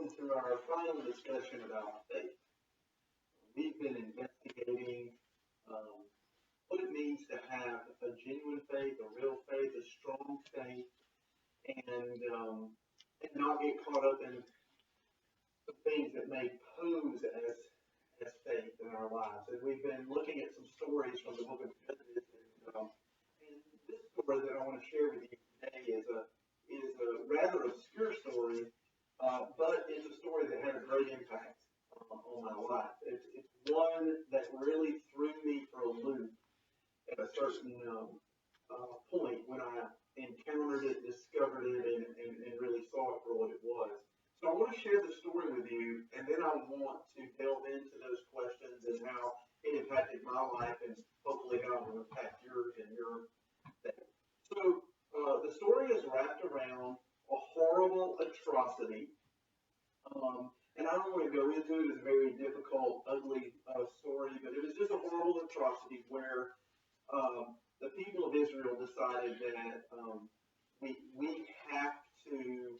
welcome to our final discussion about faith. We've been investigating um, what it means to have a genuine faith, a real faith, a strong faith, and not get caught up in the things that may pose as faith in our lives. And we've been looking at some stories from the book of Judges, and this story that I want to share with you today is a rather obscure story, but it's a story that had a great impact on my life. It's one that really threw me for a loop at a certain point when I encountered it, discovered it, and really saw it for what it was. So I want to share the story with you, and then I want to delve into those questions and how it impacted my life, and hopefully how it will impact yours and your thing. So the story is wrapped around a horrible atrocity. And I don't want to go into it. It's a very difficult, ugly story, but it was just a horrible atrocity where the people of Israel decided that we have to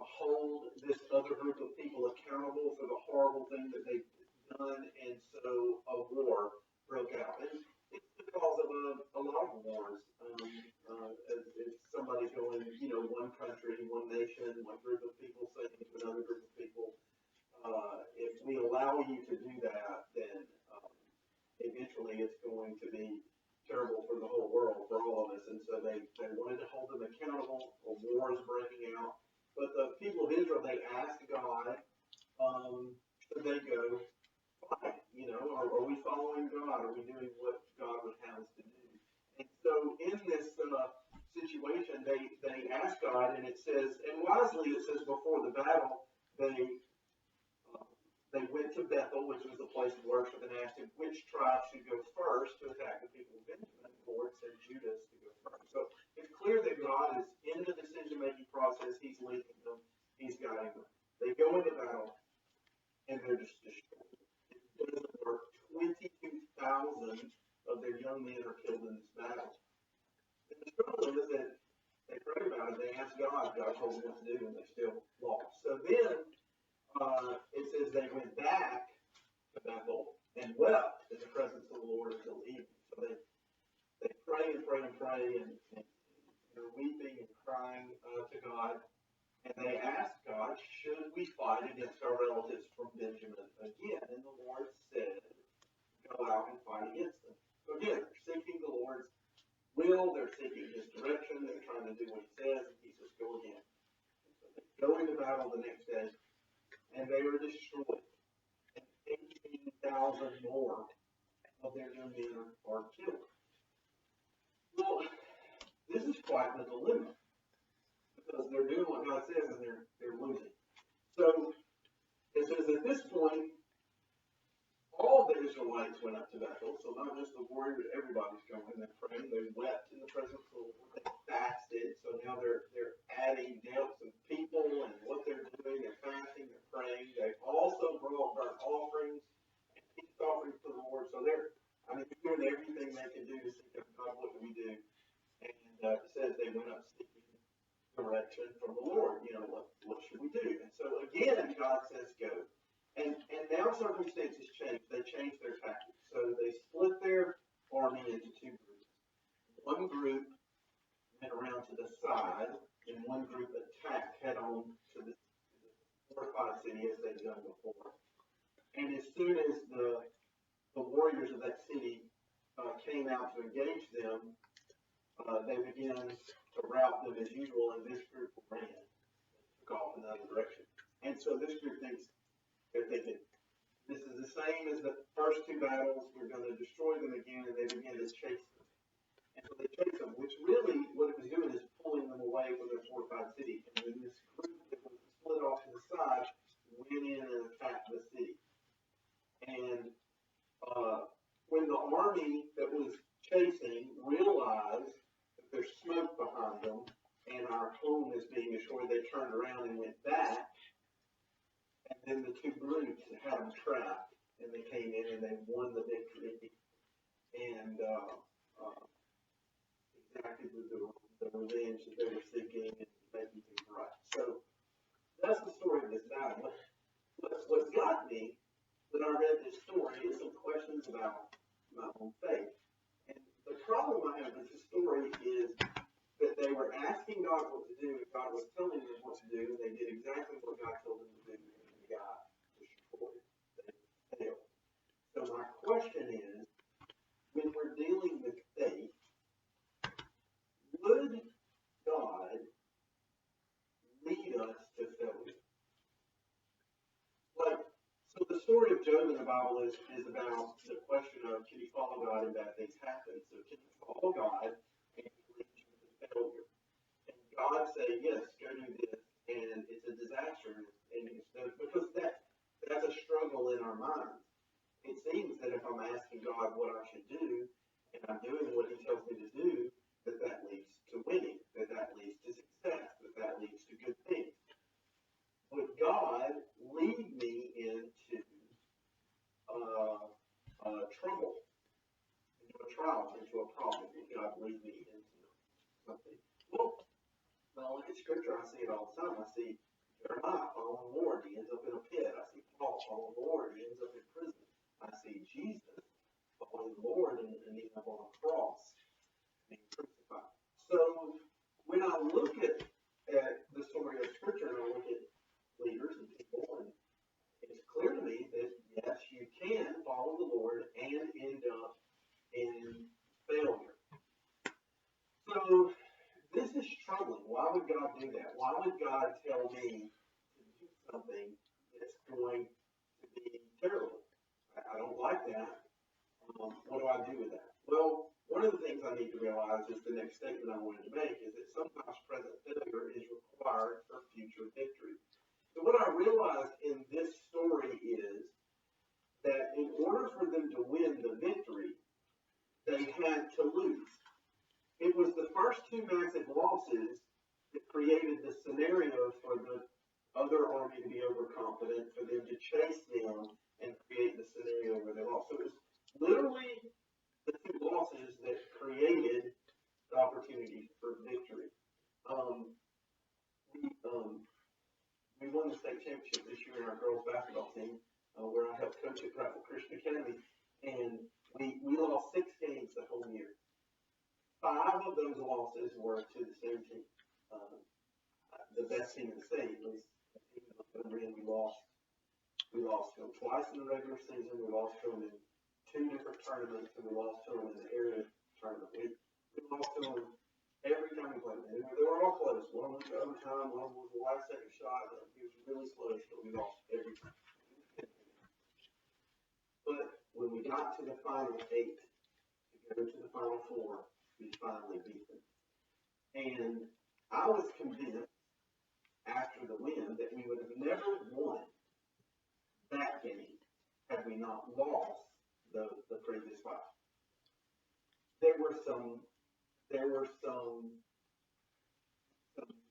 hold this other group of people accountable for the horrible thing that they've done, and so a war broke out. And it's the cause of a lot of wars. If somebody's going, one country, one nation, one group of people saying to another group of people, if we allow you to do that, then eventually it's going to be terrible for the whole world, for all of us. And so they wanted to hold them accountable. A war is breaking out. But the people of Israel, they asked God, should they go fight? Are we following God? Are we doing what God would have us to do? And so in this situation, they asked God, and it says, and wisely it says before the battle, they went to Bethel, which was the place of worship, and asked him which tribe should go first to attack the people of Benjamin. The Lord said Judas to go first. So it's clear that God is in the decision-making process. He's leading them. He's guiding them. They go into battle, and they're just destroyed. It doesn't work. 22,000 of their young men are killed in this battle. And the struggle is that they pray about it. They ask God. God told them what to do, and they still lost. So then it says they went back to Bethel and wept in the presence of the Lord until evening. So they pray and pray and pray, and they're weeping and crying to God. And they ask God, should we fight against our relatives from Benjamin again? And the Lord said, go out and fight against them. So again, they're seeking the Lord's will. They're seeking his direction. They're trying to do what he says, and he says, go again. And so they go into battle the next day, and they were destroyed. And 18,000 more of their young men are killed. Well, this is quite the dilemma, because they're doing what God says and they're losing. So it says at this point, all the Israelites went up to Bethel. So not just the warriors, everybody's going. They're praying. They wept in the presence of the Lord. They fasted. So now they're adding depths of people and what they're doing. They're fasting. They're praying. They also brought burnt offerings and peace offerings to the Lord. So they're doing everything they can do to seek God. What do we do? And it says they went up seeking direction from the Lord. What should we do? And so again, God says go. And now circumstances change. They change their tactics. So they split their army into two groups. One group went around to the side, and one group attacked head on to the fortified city as they'd done before. And as soon as the warriors of that city came out to engage them, they began to rout them as usual, and this group ran, took off in another direction. And so this group they're thinking, this is the same as the first two battles. We're going to destroy them again, and they begin to chase them. And so they chase them, which really what it was doing is pulling them away from their fortified city. And then this group that was split off to the side went in and attacked the city. And when the army that was chasing realized that there's smoke behind them and our home is being destroyed, they turned around and went back. And then the two groups had them trapped, and they came in and they won the victory, and exacted the revenge that they were seeking and making things right. So that's the story of this battle. God. What got me when I read this story is some questions about my own faith. And the problem I have with this story is that they were asking God what to do, and God was telling them what to do, and they did exactly what God told them to do, and they got destroyed. They failed. So my question is, when we're dealing with faith, would God lead us to failure? Like, so the story of Job in the Bible is about the question of, can you follow God and bad things happen? So can you follow God and lead you to failure? And God say, yes, go do this, and it's a disaster, and it's because that's a struggle in our minds. It seems that if I'm asking God what I should do, and I'm doing what He tells me to do, that leads to winning, that leads to success, that leads to good things. Would God lead me into trouble, into a trial, into a problem? Would God lead me into something? Well, when I look at Scripture, I see it all the time. I see Jeremiah following the Lord. He ends up in a pit. I see Paul following the Lord. He ends up in prison. I see Jesus following the Lord and ending up on a cross, being crucified. So when I look at the story of Scripture and I look at leaders and people, and it's clear to me that yes, you can follow the Lord and end up in failure. So this is troubling. Why would God do that? Why would God tell me to do something that's going to be terrible? I don't like that. What do I do with that? Well, one of the things I need to realize is the next statement I wanted to make is that sometimes present failure is required for future victory. So what I realized in this story is that in order for them to win the victory, they had to lose. It was the first two massive losses that created the scenario for the other army to be overconfident, for them to chase them and create the scenario where they lost. So it was literally the two losses that created the opportunity for victory. We won the state championship this year in our girls basketball team, where I helped coach at Prattville Christian Academy, and we lost 6 games the whole year. 5 of those losses were to the same team. The best team in the state was a team in Montgomery, and we lost to them twice in the regular season. We lost to them in 2 different tournaments, and we lost to them in the area tournament. We lost to them every time we played them. They were all close. One was overtime, one was the last second shot. It was really close, but we lost every time. But when we got to the final 8 to go to the final 4, we finally beat them. And I was convinced after the win that we would have never won that game had we not lost the previous 5. There were some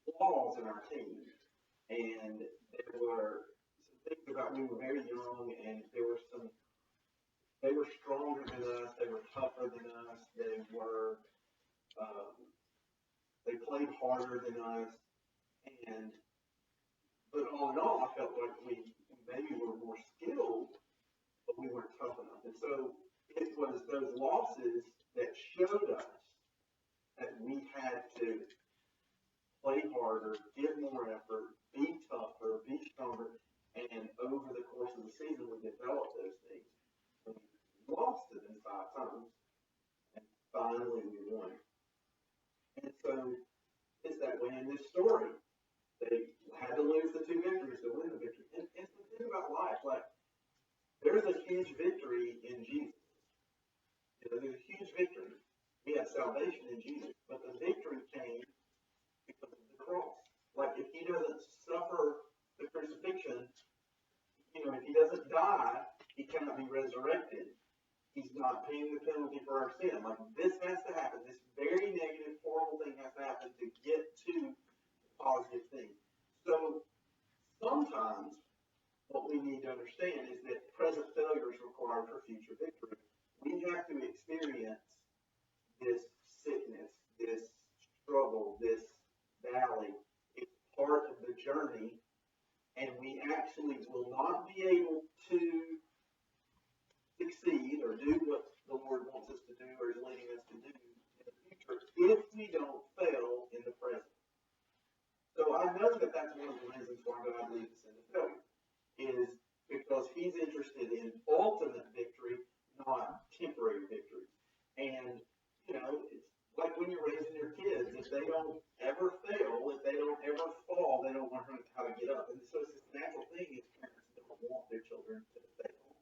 flaws in our team, and there were some things about we were very young, and they were stronger than us, they were tougher than us, they played harder than us, but all in all, I felt like we maybe were more skilled, but we weren't tough enough. And so it was those losses that showed us that we had to play harder, give more effort, be tougher, be stronger, and over the course of the season, we developed those things. We lost to them 5 times, and finally we won. And so it's that way in this story. They had to lose the 2 victories to win the victory. And the thing about life, like, there's a huge victory in Jesus. There's a huge victory. We have salvation in Jesus, but the victory came because of the cross. Like, if He doesn't suffer the crucifixion, if He doesn't die, He cannot be resurrected. He's not paying the penalty for our sin. Like, this has to happen. This very negative, horrible thing has to happen to get to the positive thing. So sometimes what we need to understand is that present failure is required for future victory. We have to experience this sickness, this struggle, this valley. It's part of the journey, and we actually will not be able to succeed or do what the Lord wants us to do or is leading us to do in the future if we don't fail in the present. So I know that that's one of the reasons why God leads us into failure, is because He's interested in ultimate victory, not temporary victory. And, you know, it's like when you're raising your kids, if they don't ever fail, if they don't ever fall, they don't learn how to get up. And so it's this natural thing is parents don't want their children to fail.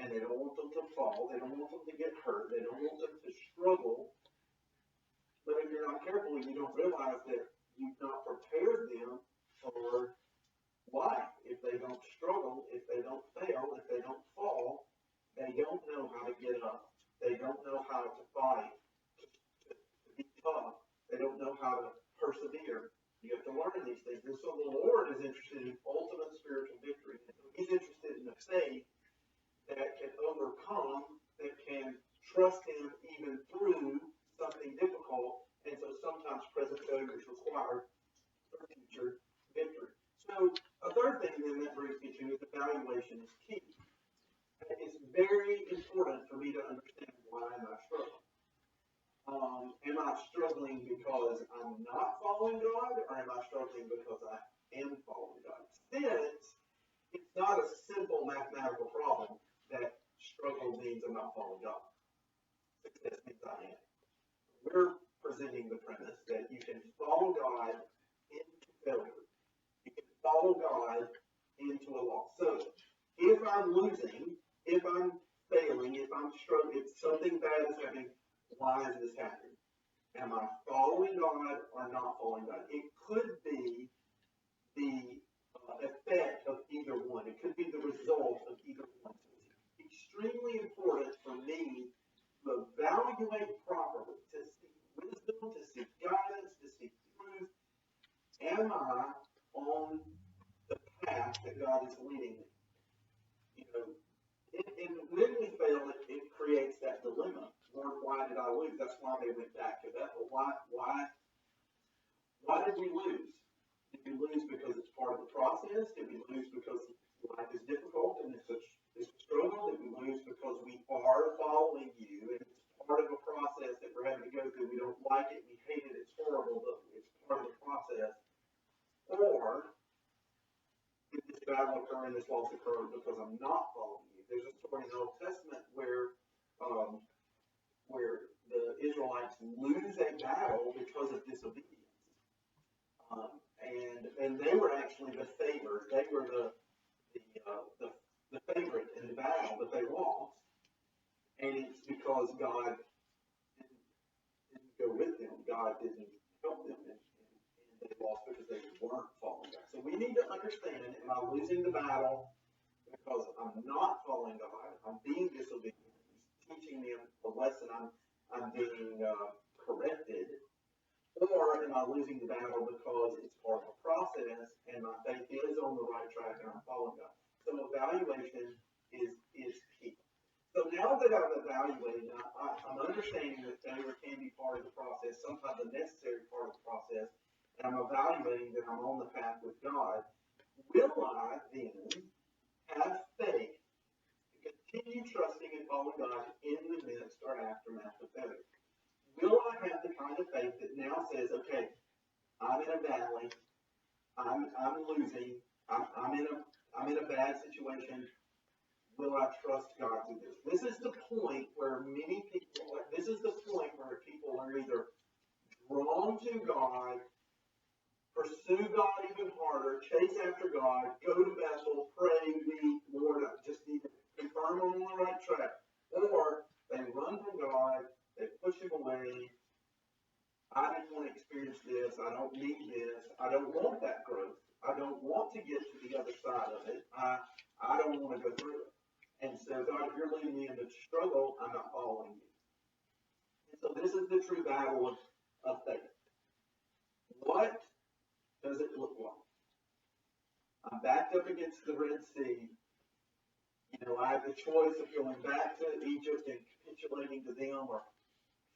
And they don't want them to fall. They don't want them to get hurt. They don't want them to struggle. But if you're not careful, you don't realize that you've not prepared them for life. If they don't struggle, if they don't fail, if they don't fall, they don't know how to get up. They don't know how to fight, to be tough. They don't know how to persevere. You have to learn these things. And so the Lord is interested in ultimate spiritual victory. He's interested in the faith that can overcome, that can trust Him even through something difficult. And so sometimes present failure is required for future victory. So a third thing then that brings me to is evaluation is key. It's very important for me to understand why am I struggling. Am I struggling because I'm not following God, or am I struggling because I am following God? Since it's not a simple mathematical problem that struggle means I'm not following God. Success means I am. We're presenting the premise that you can follow God into failure. You can follow God into a loss. So if I'm losing, if I'm failing, if I'm struggling, if something bad is happening, why is this happening? Am I following God or not following God? It could be the effect of either one. It could be the result of either one. So it's extremely important for me to evaluate properly, to seek wisdom, to seek guidance, to seek truth. Am I on the path that God is leading me? You know, and when we fail, it creates that dilemma. Lord, why did I lose? That's why they went back to that. But why did we lose? Did we lose because it's part of the process? Did we lose because life is difficult and it's a struggle? Did we lose because we are following you and it's part of a process that we're having to go through? We don't like it, we hate it, it's horrible, but it's part of the process. Or did this battle occur and this loss occur because I'm not following you? There's a story in the Old Testament where the Israelites lose a battle because of disobedience. And they were actually the favored. They were the favorite in the battle, but they lost. And it's because God didn't go with them. God didn't help them. And they lost because they weren't following God. So we need to understand, am I losing the battle because I'm not following God? I'm being disobedient. He's teaching me a lesson. I'm being corrected. Or am I losing the battle because it's part of a process and my faith is on the right track and I'm following God? So evaluation is key. So now that I've evaluated, I'm understanding that failure can be part of the process, sometimes a necessary part of the process, and I'm evaluating that I'm on the path with God. Will I then have faith to continue trusting and following God in the midst or aftermath of failure? Will I have the kind of faith that now says, okay, I'm in a valley, I'm losing, I'm in a bad situation. Will I trust God through this? This is the point where people are either drawn to God, pursue God even harder, chase after God, go to Bethel, pray, weep, Lord, I just need to confirm I'm on the right track. Or they run from God, they push Him away. I didn't want to experience this. I don't need this. I don't want that growth. I don't want to get to the other side of it. I don't want to go through it. And so, God, if you're leading me into struggle, I'm not following you. And so this is the true battle of faith. What does it look like? I'm backed up against the Red Sea. You know, I have the choice of going back to Egypt and capitulating to them or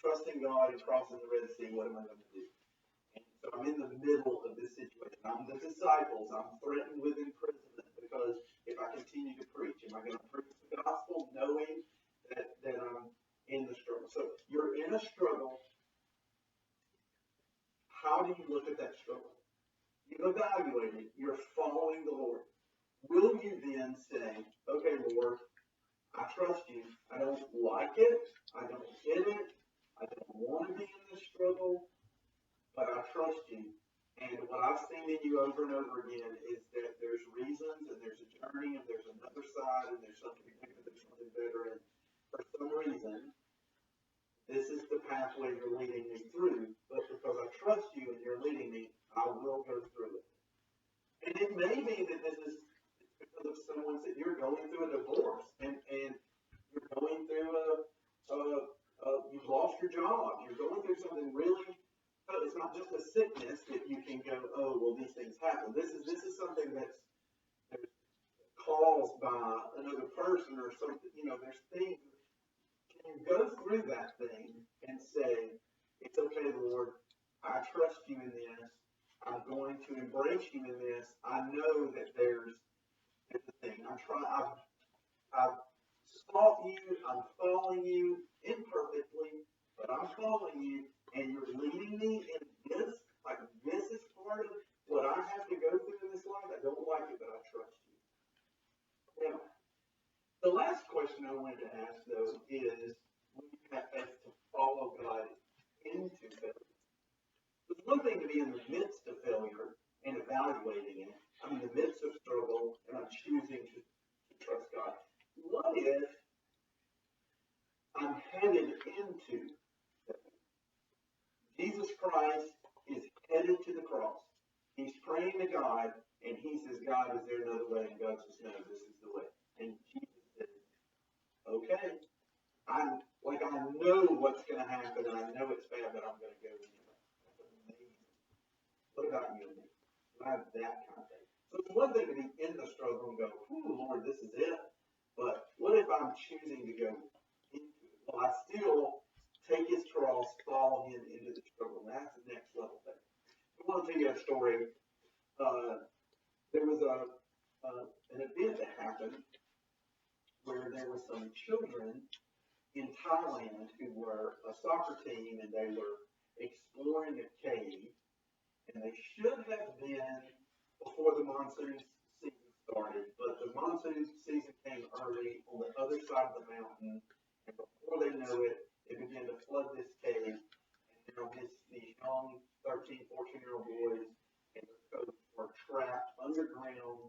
trusting God and crossing the Red Sea. What am I going to do? And So I'm in the middle of this situation. I'm the disciples. I'm threatened with imprisonment because if I continue to preach, am I going to preach the gospel knowing that I'm in the struggle? So you're in a struggle. How do you look at that struggle? You evaluate it. You're following the Lord. Will you then say, okay, Lord, I trust you. I don't like it. I don't get it. I don't want to be in this struggle, but I trust you. And what I've seen in you over and over again is that there's reasons and there's a journey and there's another side and there's something bigger, there's something better. And for some reason, this is the pathway you're leading me through. But because I trust you and you're leading me, I will go through it. And it may be that this is because of someone that you're going through a divorce and you're going through you've lost your job. You're going through something really. It's not just a sickness that you can go, oh, well, these things happen. This is something that's caused by another person or something. There's things. Can you go through that thing and say, it's okay, Lord, I trust you in this. I'm going to embrace you in this. I know that there's a thing. I've sought you. I'm following you imperfectly, but I'm following you. And you're leading me in this, like this is part of what I have to go through in this life. I don't like it, but I trust you. Now, the last question I wanted to ask, though, is when you have to follow God into failure. It's one thing to be in the midst of failure and evaluating it. I'm in the midst of struggle, and I'm choosing to trust God. What if I'm headed into Jesus Christ is headed to the cross. He's praying to God, and he says, God, is there another way? And God says, no, this is the way. And Jesus says, okay. I know what's going to happen, and I know it's bad, but I'm going to go with you. That's amazing. What about you and me? I have that kind of thing. So it's one thing to be in the struggle and go, Lord, this is it. But what if I'm choosing to go into it? Well, I still take his cross, follow him into the struggle. That's the next level thing. I want to tell you a story. There was an event that happened where there were some children in Thailand who were a soccer team, and they were exploring a cave, and they should have been before the monsoon season started, but the monsoon season came early on the other side of the mountain, and before they know it, it began to flood this cave, and now these young 13, 14-year-old boys and their coach were trapped underground,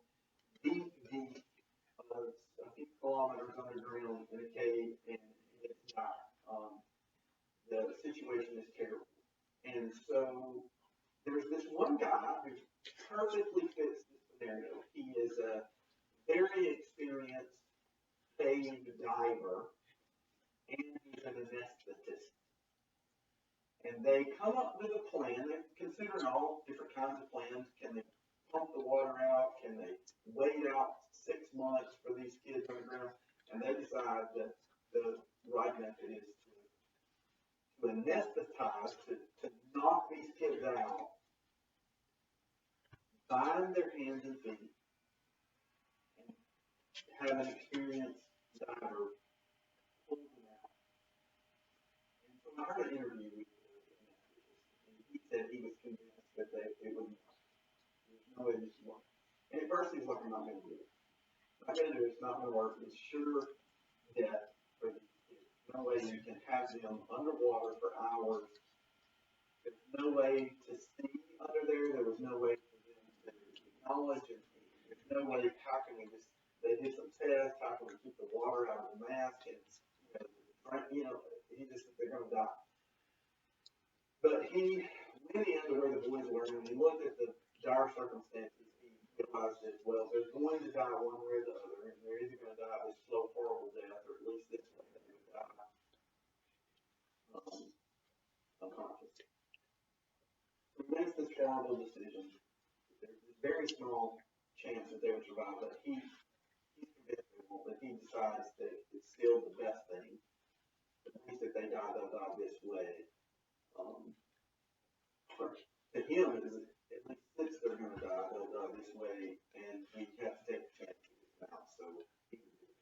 deep, a few kilometers underground in a cave, and it's not. The situation is terrible. And so there's this one guy who perfectly fits this scenario. He is a very experienced cave diver, and he's an anesthetist. And they come up with a plan. They're considering all different kinds of plans. Can they pump the water out? Can they wait out 6 months for these kids underground? And they decide that the right method is to anesthetize, to knock these kids out, bind their hands and feet, and have an experienced diver pull them out. And so I heard an interview with and he said he was convinced that it would not. There's no way this would work. And at first he was like, I'm not going to do it. I'm not going to do it. It's not going to work. It's sure death for these kids. No way you can have them underwater for hours. There's no way to see under there. There was no way for them to acknowledge it. There's no way. How can we just? They did some tests. How can we keep the water out of the mask? And he just they're going to die. But he went in to where the boys were, and he looked at the dire circumstances. He realized that, well, they're going to die one way or the other, and they're either going to die this slow, horrible death, or at least this way they're going to die unconscious. So he makes this horrible decision. There's a very small chance that they would survive, but he's convinced they won't. But he decides that it's still the best thing. At least if they die, they'll die this way. to him, it is at least since they're going to die, they'll die this way, and we have to take a chance to get them out. So he would do it.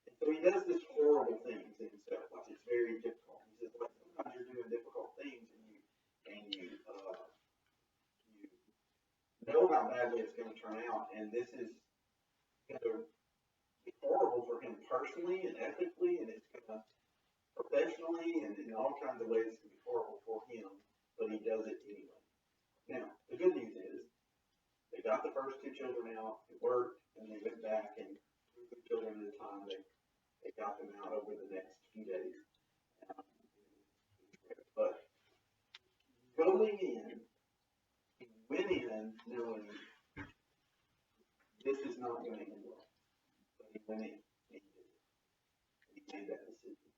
And so he does this horrible things in himself. Like, it's very difficult. He says, like, sometimes you're doing difficult things, and you know how badly it's going to turn out, and this is going to be horrible for him personally and ethically, and it's going to professionally and in all kinds of ways it's going to be horrible for him, but he does it anyway. Now, the good news is they got the first two children out, it worked, and they went back and took the children at a time. They got them out over the next few days. But going in, he went in knowing this is not going to end well. But he went in, and he did it. He made that decision.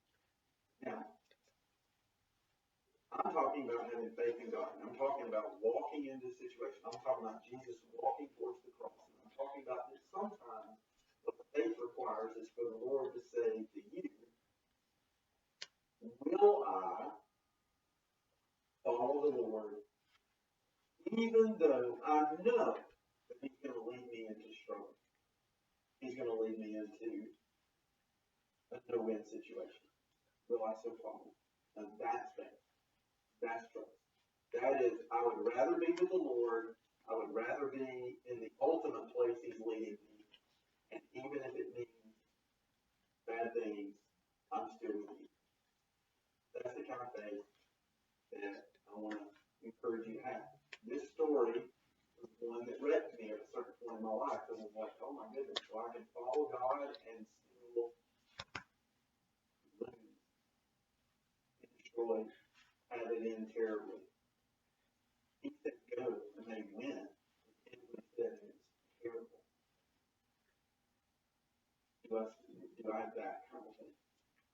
Now, I'm talking about having faith in God. I'm talking about walking into a situation. I'm talking about Jesus walking towards the cross. And I'm talking about that sometimes what faith requires is for the Lord to say to you, will I follow the Lord even though I know that he's going to lead me into struggle? He's going to lead me into a no-win situation. Will I so follow? And that's faith. That's trust. That is, I would rather be with the Lord. I would rather be in the ultimate place he's leading me. And even if it means bad things, I'm still with you. That's the kind of faith that I want to encourage you to have. This story was one that wrecked me at a certain point in my life. It was like, oh my goodness, so I can follow God and still lose and destroy, have it end terribly. He said go, and they went. And he said it's terrible. Do I have that kind of thing?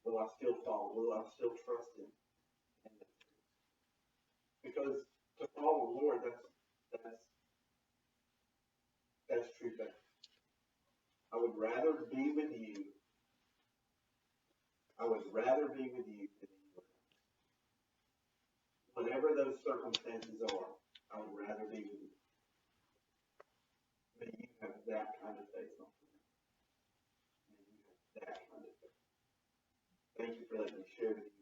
Will I still follow? Will I still trust him? Because to follow the Lord, that's true faith. I would rather be with you. I would rather be with you than anywhere else. Whatever those circumstances are, I would rather be with you. May you have that kind of faith on me. May you have that kind of faith. Thank you for letting me share with you.